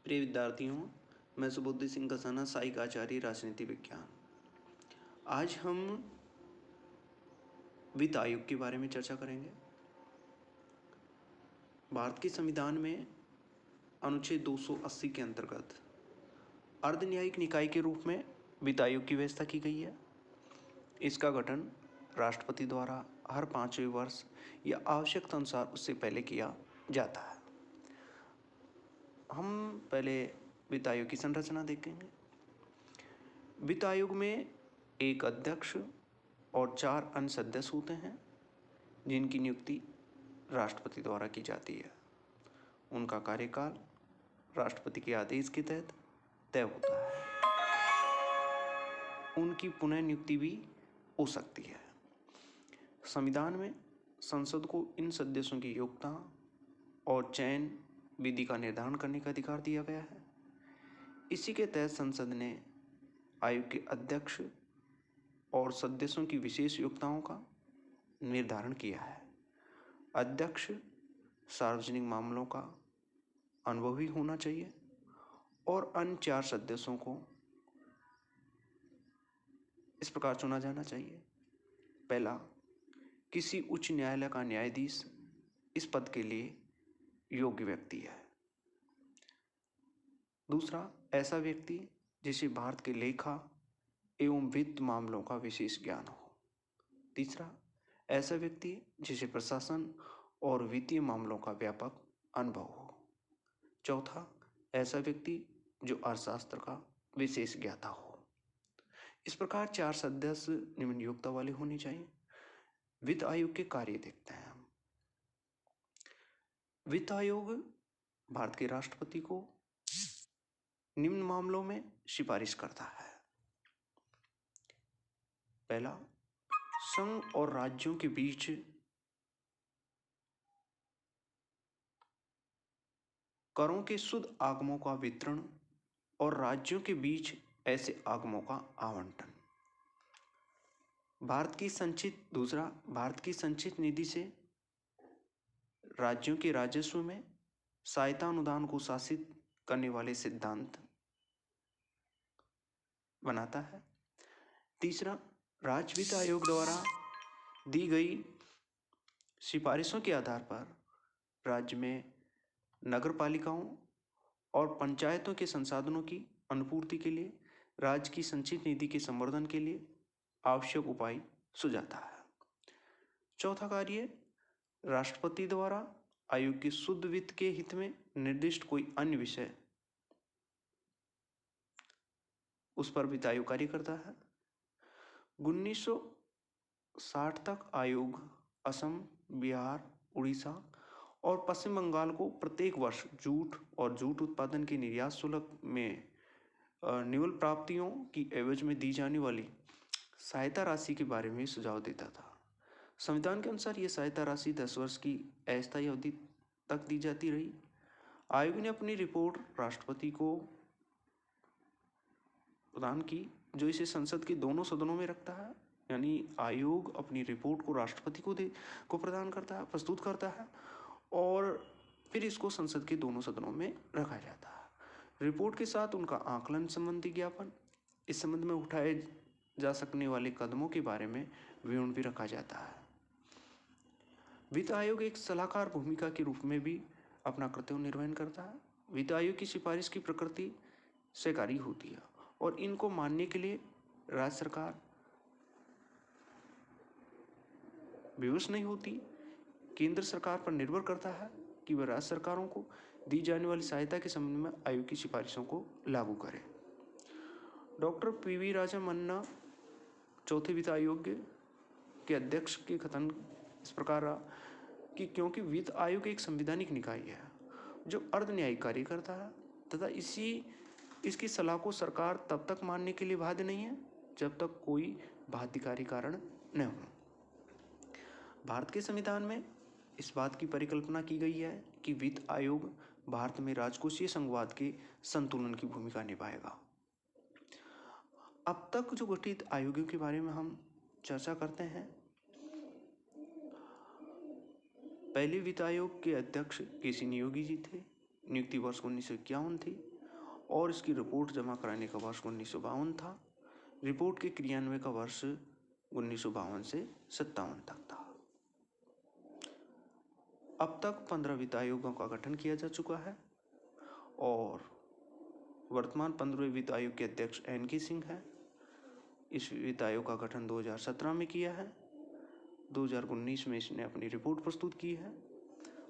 प्रिय विद्यार्थियों, मैं सुबोधि सिंह कसाना, सहायक आचार्य राजनीति विज्ञान। आज हम वित्त आयोग के बारे में चर्चा करेंगे। भारत के संविधान में अनुच्छेद 280 के अंतर्गत अर्धन्यायिक निकाय के रूप में वित्त आयोग की व्यवस्था की गई है। इसका गठन राष्ट्रपति द्वारा हर 5वें वर्ष या आवश्यकता अनुसार उससे पहले किया जाता है। हम पहले वित्त आयोग की संरचना देखेंगे। वित्त आयोग में एक अध्यक्ष और 4 अन्य सदस्य होते हैं, जिनकी नियुक्ति राष्ट्रपति द्वारा की जाती है। उनका कार्यकाल राष्ट्रपति के आदेश के तहत तय होता है। उनकी पुनः नियुक्ति भी हो सकती है। संविधान में संसद को इन सदस्यों की योग्यता और चयन विधि का निर्धारण करने का अधिकार दिया गया है। इसी के तहत संसद ने आयोग के अध्यक्ष और सदस्यों की विशेष योग्यताओं का निर्धारण किया है। अध्यक्ष सार्वजनिक मामलों का अनुभवी होना चाहिए और अन्य 4 सदस्यों को इस प्रकार चुना जाना चाहिए। पहला, किसी उच्च न्यायालय का न्यायाधीश इस पद के लिए योग्य व्यक्ति है। दूसरा, ऐसा व्यक्ति जिसे भारत के लेखा एवं वित्त मामलों का विशेष ज्ञान हो। तीसरा, ऐसा व्यक्ति जिसे प्रशासन और वित्तीय मामलों का व्यापक अनुभव हो। चौथा, ऐसा व्यक्ति जो अर्थशास्त्र का विशेष ज्ञाता हो। इस प्रकार 4 सदस्य निम्न योग्यता वाले होने चाहिए। वित्त आयोग के कार्य देखते हैं हम। वित्त आयोग भारत के राष्ट्रपति को निम्न मामलों में सिफारिश करता है। पहला, संघ और राज्यों के बीच करों के शुद्ध आगमों का वितरण और राज्यों के बीच ऐसे आगमों का आवंटन। दूसरा, भारत की संचित निधि से राज्यों के राजस्व में सहायता अनुदान को शासित करने वाले सिद्धांत बनाता है। तीसरा, राज्य वित्त आयोग द्वारा दी गई सिफारिशों के आधार पर राज्य में नगर पालिकाओं और पंचायतों के संसाधनों की अनुपूर्ति के लिए राज्य की संचित निधि के संवर्धन के लिए आवश्यक उपाय सुझाता है। चौथा कार्य, राष्ट्रपति द्वारा आयोग के शुद्ध वित्त के हित में निर्दिष्ट कोई अन्य विषय उस पर वित्त आयोग कार्य करता है। 1960 तक आयोग असम, बिहार, उड़ीसा और पश्चिम बंगाल को प्रत्येक वर्ष जूट और जूट उत्पादन के निर्यात शुल्क में निवल प्राप्तियों की एवज में दी जाने वाली सहायता राशि के बारे में सुझाव देता था। संविधान के अनुसार यह सहायता राशि 10 वर्ष की अस्थायी अवधि तक दी जाती रही। आयोग ने अपनी रिपोर्ट राष्ट्रपति को प्रदान की, जो इसे संसद के दोनों सदनों में रखता है। यानी आयोग अपनी रिपोर्ट को राष्ट्रपति को प्रदान करता है, प्रस्तुत करता है और फिर इसको संसद के दोनों सदनों में रखा जाता है। रिपोर्ट के साथ उनका आकलन संबंधी ज्ञापन, इस संबंध में उठाए जा सकने वाले कदमों के बारे में विवरण भी रखा जाता है। वित्त आयोग एक सलाहकार भूमिका के रूप में भी अपना कर्तव्य निर्वहन करता है। वित्त आयोग की सिफारिश की प्रकृति स्वीकार्य होती है और इनको मानने के लिए राज्य सरकार विवश नहीं होती। केंद्र सरकार पर निर्भर करता है कि वह राज्य सरकारों को दी जाने वाली सहायता के संबंध में आयोग की सिफारिशों को लागू करे। Doctor PV. राजामन्ना चौथे वित्त आयोग के अध्यक्ष के कथन इस प्रकार रहा कि क्योंकि वित्त आयोग एक संवैधानिक निकाय है जो अर्धन्यायिक कार्य करता है तथा इसकी सलाह को सरकार तब तक मानने के लिए बाध्य नहीं है जब तक कोई बाध्यकारी कारण न हो। भारत के संविधान में इस बात की परिकल्पना की गई है कि वित्त आयोग भारत में राजकोषीय संघवाद के संतुलन की भूमिका निभाएगा। अब तक जो गठित आयोगों के बारे में हम चर्चा करते हैं। पहले वित्त आयोग के अध्यक्ष के.सी. नियोगी जी थे। नियुक्ति वर्ष 1951 थी। और इसकी रिपोर्ट जमा कराने का वर्ष 1952 था। रिपोर्ट के क्रियान्वयन का वर्ष 1952 से 57 तक था। अब तक 15 वित्त आयोगों का गठन किया जा चुका है और वर्तमान 15वें वित्त आयोग के अध्यक्ष NK सिंह हैं। इस वित्त आयोग का गठन 2017 में किया है। 2019 में इसने अपनी रिपोर्ट प्रस्तुत की है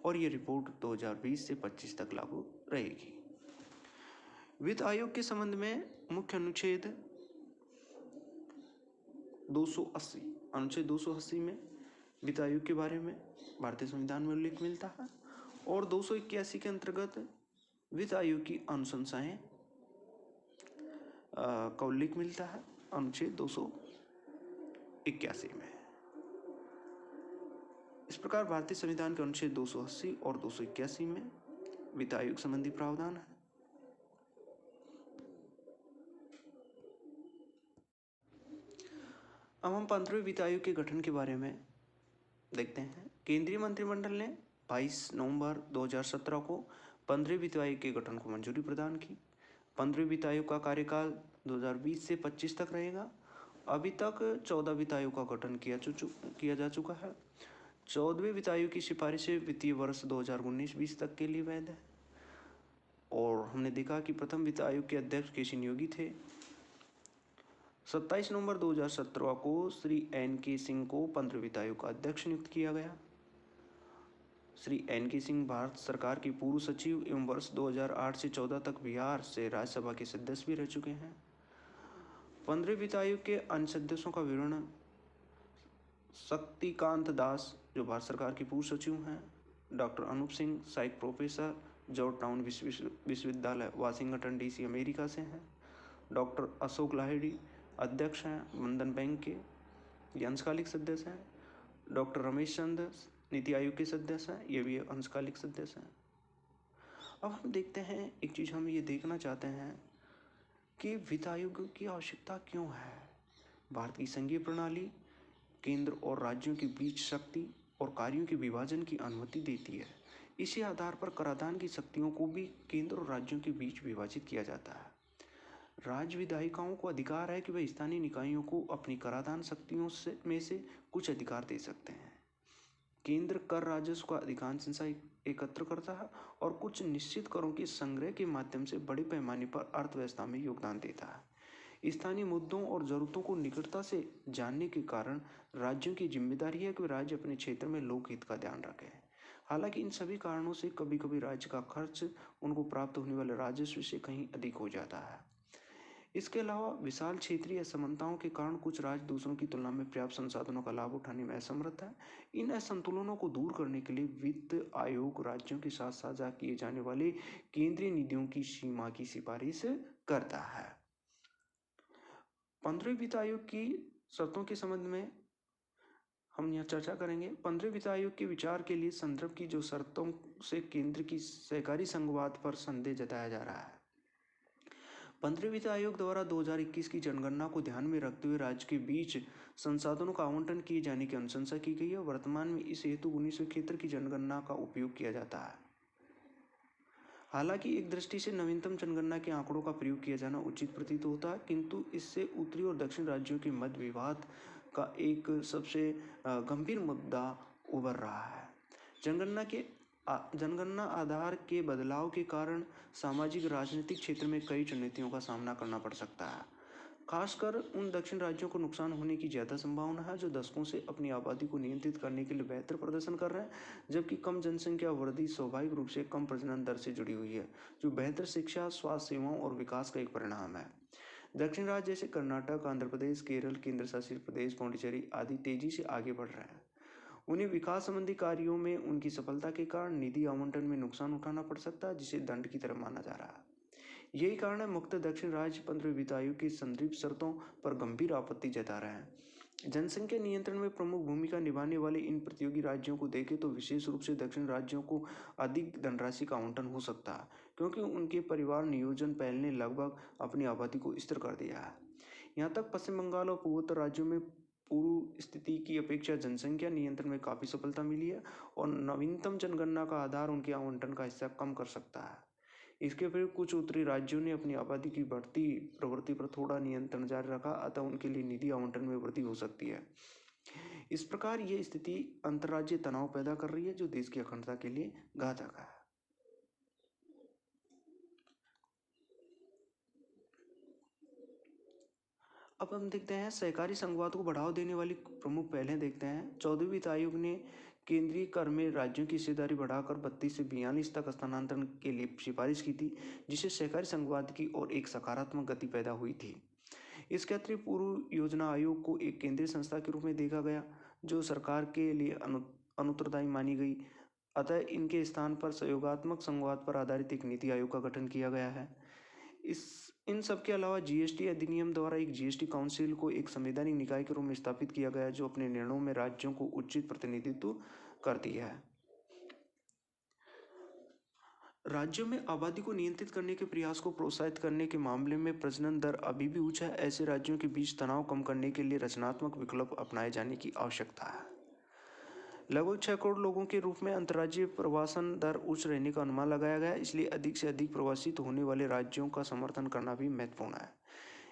और ये रिपोर्ट 2020 से 25 तक लागू रहेगी। वित्त आयोग के संबंध में मुख्य अनुच्छेद 280 अनुच्छेद 280 में वित्त आयोग के बारे में भारतीय संविधान में उल्लेख मिलता है और 281 के अंतर्गत वित्त आयोग की अनुशंसाएं का उल्लेख मिलता है अनुच्छेद 281 में। इस प्रकार भारतीय संविधान के अनुच्छेद 280 और 281 में वित्त आयोग संबंधी प्रावधान है। अब हम 15वें वित्त आयोग के गठन के बारे में देखते हैं। केंद्रीय मंत्रिमंडल ने 22 नवंबर 2017 को 15वें वित्त आयोग के गठन को मंजूरी प्रदान की। 15वें वित्त आयोग का कार्यकाल 2020 से 25 तक रहेगा। अभी तक 14 वित्त आयोग का गठन किया जा चुका है। 14वें वित्त आयोग की सिफारिशें वित्तीय वर्ष 2019-20 तक के लिए वैध है और हमने देखा कि प्रथम वित्त आयोग के अध्यक्ष KC नियोगी थे। 27 नवंबर 2017 को श्री NK सिंह को 15वें वित्त आयोग का अध्यक्ष नियुक्त किया गया। श्री NK सिंह भारत सरकार के पूर्व सचिव एवं वर्ष 2008 से 14 तक बिहार से राज्यसभा के सदस्य भी रह चुके हैं। 15वें वित्त आयोग के अन्य सदस्यों का विवरण शक्तिकांत दास जो भारत सरकार के पूर्व सचिव हैं, डॉक्टर अनूप सिंह सहायक प्रोफेसर जॉर्ज टाउन विश्वविद्यालय वाशिंगटन DC अमेरिका से हैं, डॉक्टर अशोक लाहिड़ी अध्यक्ष हैं बंधन बैंक के, ये अंशकालिक सदस्य हैं, डॉक्टर रमेश चंद्र नीति आयोग के सदस्य हैं, ये भी अंशकालिक सदस्य हैं। अब हम देखते हैं, एक चीज़ हम ये देखना चाहते हैं कि वित्त आयोग की आवश्यकता क्यों है। भारत की संघीय प्रणाली केंद्र और राज्यों के बीच शक्ति और कार्यों के विभाजन की अनुमति देती है। इसी आधार पर कराधान की शक्तियों को भी केंद्र और राज्यों के बीच विभाजित किया जाता है। राज्य विधायिकाओं को अधिकार है कि वे स्थानीय निकायों को अपनी कराधान शक्तियों में से कुछ अधिकार दे सकते हैं। केंद्र कर राजस्व का अधिकांश हिस्सा एकत्र करता है और कुछ निश्चित करों के संग्रह के माध्यम से बड़े पैमाने पर अर्थव्यवस्था में योगदान देता है। स्थानीय मुद्दों और जरूरतों को निकटता से जानने के कारण राज्यों की जिम्मेदारी है कि वे राज्य अपने क्षेत्र में लोकहित का ध्यान रखें। हालांकि इन सभी कारणों से कभी कभी राज्य का खर्च उनको प्राप्त होने वाले राजस्व से कहीं अधिक हो जाता है। इसके अलावा विशाल क्षेत्रीय असमानताओं के कारण कुछ राज्य दूसरों की तुलना में पर्याप्त संसाधनों का लाभ उठाने में असमर्थ है। इन असंतुलनों को दूर करने के लिए वित्त आयोग राज्यों के साथ साझा किए जाने वाले केंद्रीय निधियों की सीमा की सिफारिश करता है। 15वें वित्त आयोग की शर्तों के संबंध में हम यहाँ चर्चा करेंगे। 15वें वित्त आयोग के विचार के लिए संदर्भ की जो शर्तों से केंद्र की सहकारी संघवाद पर संदेह जताया जा रहा है। 15वें वित्त आयोग द्वारा 2021 की जनगणना को ध्यान में रखते हुए राज्य के बीच संसाधनों का आवंटन किए जाने की अनुशंसा की गई है। वर्तमान में इस हेतु 19वें क्षेत्र की जनगणना का उपयोग किया जाता है। हालांकि एक दृष्टि से नवीनतम जनगणना के आंकड़ों का प्रयोग किया जाना उचित प्रतीत होता है, किंतु इससे उत्तरी और दक्षिण राज्यों के मध्य विवाद का एक सबसे गंभीर मुद्दा उभर रहा है। जनगणना आधार के बदलाव के कारण सामाजिक राजनीतिक क्षेत्र में कई चुनौतियों का सामना करना पड़ सकता है। खासकर उन दक्षिण राज्यों को नुकसान होने की ज़्यादा संभावना है जो दशकों से अपनी आबादी को नियंत्रित करने के लिए बेहतर प्रदर्शन कर रहे हैं, जबकि कम जनसंख्या वृद्धि स्वाभाविक रूप से कम प्रजनन दर से जुड़ी हुई है, जो बेहतर शिक्षा, स्वास्थ्य सेवाओं और विकास का एक परिणाम है। दक्षिण राज्य जैसे कर्नाटक, आंध्र प्रदेश, केरल, केंद्र शासित प्रदेश, पौंडीचेरी आदि तेजी से आगे बढ़ रहे हैं। उन्हें विकास संबंधी कार्यों में उनकी सफलता के कारण निधि आवंटन में नुकसान उठाना पड़ सकता है, जिसे दंड की तरह माना जा रहा है। यही कारण है मुक्त दक्षिण राज्य 15वें वित्त आयोग की संदिग्ध शर्तों पर गंभीर आपत्ति जता रहे हैं। जनसंख्या नियंत्रण में प्रमुख भूमिका निभाने वाले इन प्रतियोगी राज्यों को देखें तो विशेष रूप से दक्षिण राज्यों को अधिक धनराशि का आवंटन हो सकता है, क्योंकि उनके परिवार नियोजन पहल ने लगभग अपनी आबादी को स्थिर कर दिया है। यहाँ तक पश्चिम बंगाल और पूर्वोत्तर राज्यों में पूर्व स्थिति की अपेक्षा जनसंख्या नियंत्रण में काफ़ी सफलता मिली है और नवीनतम जनगणना का आधार उनके आवंटन का हिस्सा कम कर सकता है। इसके फिर कुछ उत्तरी राज्यों ने अपनी आबादी की बढ़ती प्रवृत्ति पर थोड़ा नियंत्रण जारी रखा, अतः उनके लिए निधि आवंटन में वृद्धि हो सकती है। इस प्रकार ये स्थिति अंतर्राज्यीय तनाव पैदा कर रही है, जो देश की अखंडता के लिए घातक है। अब हम देखते हैं सहकारी संघवाद को बढ़ावा देने वाली प्रमुख पहलें देखते हैं। 14वीं वित्त आयोग ने केंद्रीय कर में राज्यों की हिस्सेदारी बढ़ाकर 32 से 42 तक स्थानांतरण के लिए सिफारिश की थी, जिससे सहकारी संघवाद की ओर एक सकारात्मक गति पैदा हुई थी। इसके अतिरिक्त पूर्व योजना आयोग को एक केंद्रीय संस्था के रूप में देखा गया, जो सरकार के लिए अनुत्तरदायी मानी गई। अतः इनके स्थान पर सहयोगात्मक संघवाद पर आधारित एक नीति आयोग का गठन किया गया है। इन सब के अलावा जीएसटी अधिनियम द्वारा एक जीएसटी काउंसिल को एक संवैधानिक निकाय के रूप में स्थापित किया गया, जो अपने निर्णयों में राज्यों को उचित प्रतिनिधित्व करती है। राज्यों में आबादी को नियंत्रित करने के प्रयास को प्रोत्साहित करने के मामले में प्रजनन दर अभी भी उच्च है। ऐसे राज्यों के बीच तनाव कम करने के लिए रचनात्मक विकल्प अपनाए जाने की आवश्यकता है। लगभग 6 करोड़ लोगों के रूप में अंतर्राज्यीय प्रवासन दर उच्च रहने का अनुमान लगाया गया है, इसलिए अधिक से अधिक प्रवासित होने वाले राज्यों का समर्थन करना भी महत्वपूर्ण है।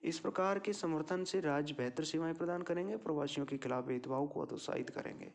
इस प्रकार के समर्थन से राज्य बेहतर सेवाएं प्रदान करेंगे, प्रवासियों के खिलाफ भेदभाव को हतोत्साहित करेंगे।